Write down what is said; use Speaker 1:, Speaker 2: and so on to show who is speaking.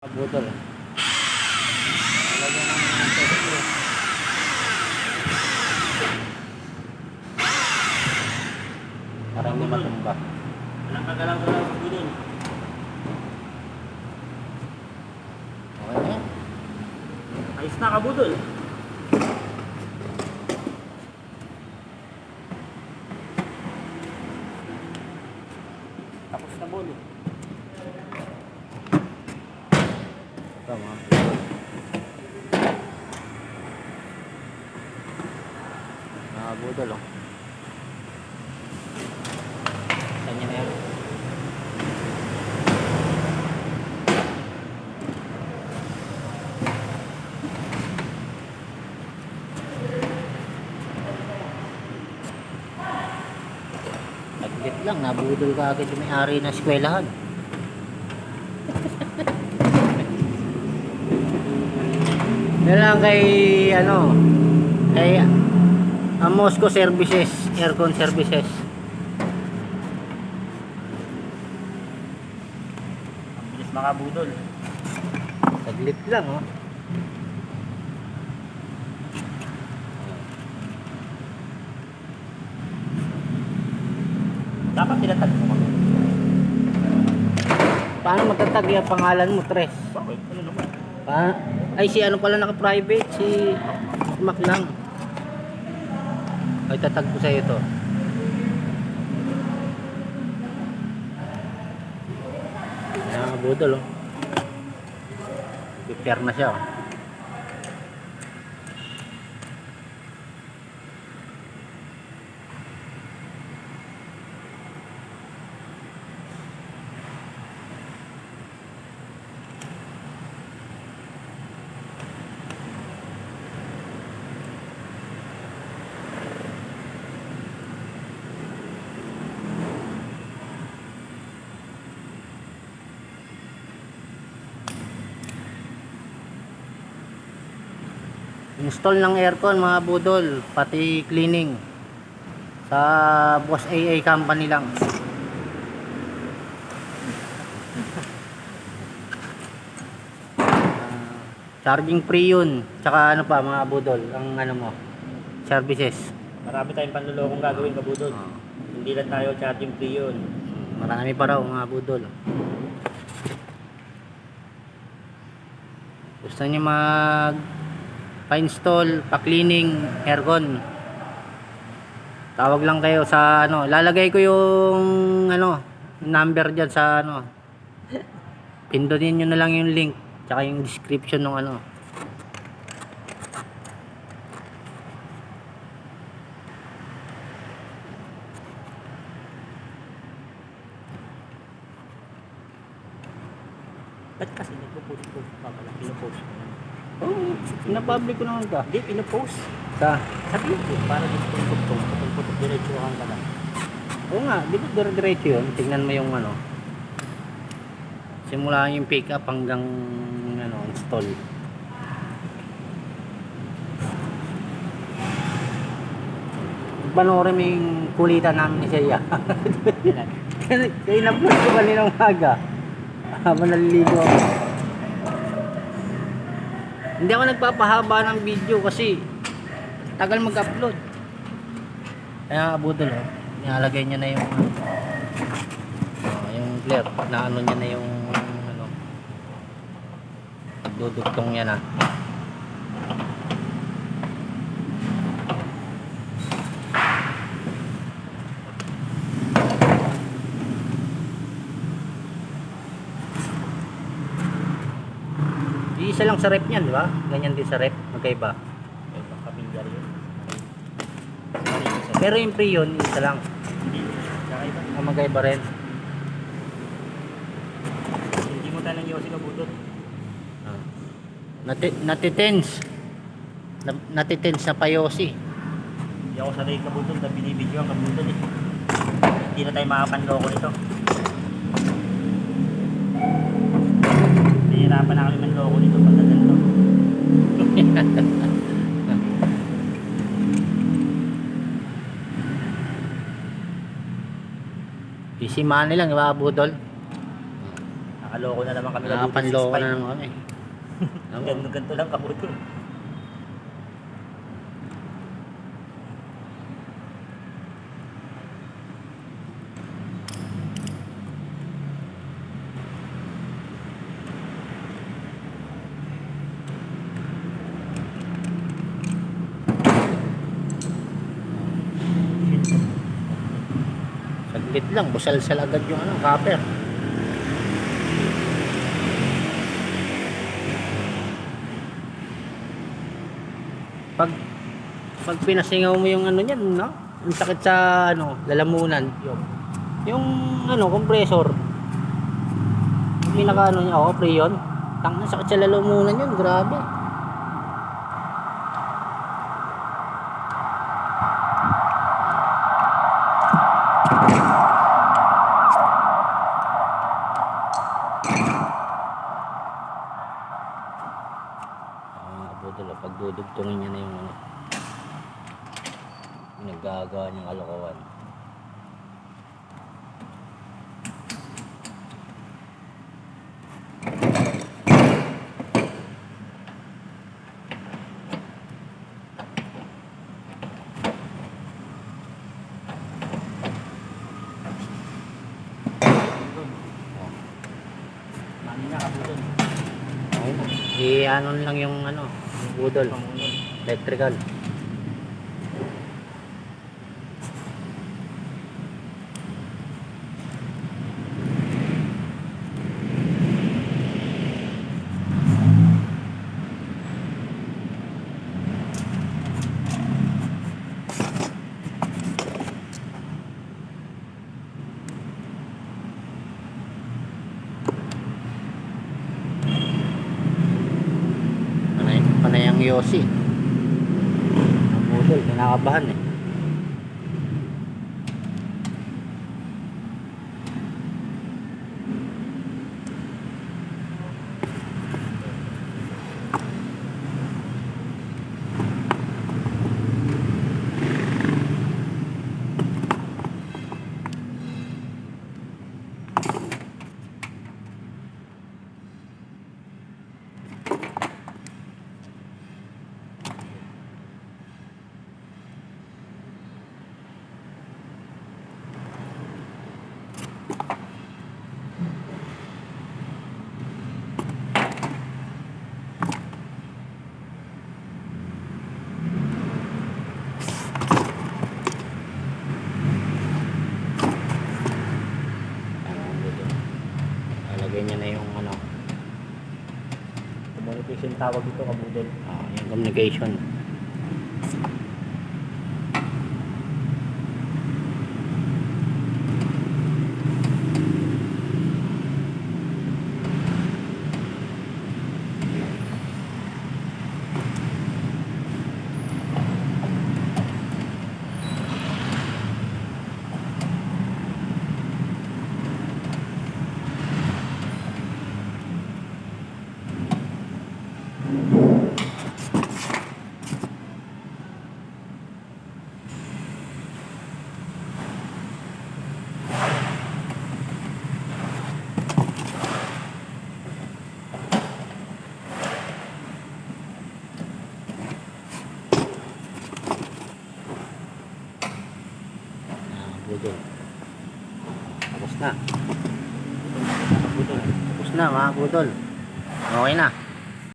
Speaker 1: Budol. Talaga ng testo. Parang hindi matumba.
Speaker 2: Walang kagalaw-galaw sa budol.
Speaker 1: Okay na yan.
Speaker 2: Ayos na kabudol. Tapos na bolo.
Speaker 1: Ito mga budol. Mga budol oh. Kanya na yan. Saglit lang, nabudol ka agad yung may-ari ng eskwelahan. Yan lang kay kay Amosco Services, Aircon Services.
Speaker 2: Ang bilis makabudol.
Speaker 1: Saglit lang oh.
Speaker 2: Dapat tinatag mo kami.
Speaker 1: Paano magtatag yung pangalan mo, Tres?
Speaker 2: Bakit? Ano naman?
Speaker 1: Ay, si ano pala naka-private? Si Mac lang. Ay, tatag ko sa'yo to. Ayan, budol oh. Prepare na siya oh. Install ng aircon mga budol, pati cleaning sa Boss AA company lang. Charging free yun. Tsaka ano pa mga budol, ang ano mo, services.
Speaker 2: Marami tayong panlulokong gagawin kabudol. Hindi lang tayo charging free yun.
Speaker 1: Marami pa raw mga budol. Gusto niyo mag pa-install, pa-cleaning aircon, tawag lang kayo sa ano, lalagay ko yung number dyan sa pindutin nyo na lang yung link tsaka yung description ng
Speaker 2: Ba't kasi nagpo-post pa pala? Pinopost mo.
Speaker 1: oh, pinapublic ko naman ka
Speaker 2: Hindi, pinopost.
Speaker 1: sa
Speaker 2: Sabi ko, para dito putok-putok, diretso ka lang.
Speaker 1: oo nga, di ba dire-diretso yun, tignan mo yung simula yung pick up hanggang install. Panoorin mo yung kulitan namin ni Seya. Kaya na-vlog ko kanina umaga habang naliligo ako. Hindi ako nagpapahaba ng video kasi tagal mag-upload. Kaya budol nilalagay niya na yung yung flare, na niya na yung dudugtong niya na. Isa lang sa rep niyan, di ba? Ganyan din sa rep, magkaiba.
Speaker 2: Kapingar yun.
Speaker 1: Pero yung pre yun, isa lang.
Speaker 2: Hindi. Kakaiba.
Speaker 1: Magkaiba rin.
Speaker 2: Hindi mo tayo ng yosi kabudol.
Speaker 1: Natitense na payosi.
Speaker 2: Hindi ako sanay kabudol na binibidyo ang kabudol eh. Hindi na tayo makapanloko nito. Hihirapan na kami manloko nito pag ganito.
Speaker 1: Easy money lang, di ba, budol?
Speaker 2: Naloko na naman kami na
Speaker 1: Nakapanloko na naman kami. Ano?
Speaker 2: Ganto lang kabutol.
Speaker 1: Saglit lang, busal-sal agad yung ano, copper. Pag pinasingaw mo yung ano niyan, no? Ang sakit sa ano, lalamunan. Yung ano, compressor. Yung pinaka ano niya, oh, preyon. Tang sakit sa lalamunan yun, grabe. Budol, pag dudugtungin niya na yung ano, yung naggagawa niyang kalokohan.
Speaker 2: Mami na kabutol.
Speaker 1: Okay na. I-ano lang yung ano, yung budol. Electrical. Panay ang Yossi. Ang budol, kinakabahan eh. Lalagay niya na yung ano,
Speaker 2: Communication tawag dito kabutol.
Speaker 1: yung communication. Budol. Tapos na.
Speaker 2: Kabutol.
Speaker 1: Tapos na mga budol. Okay na.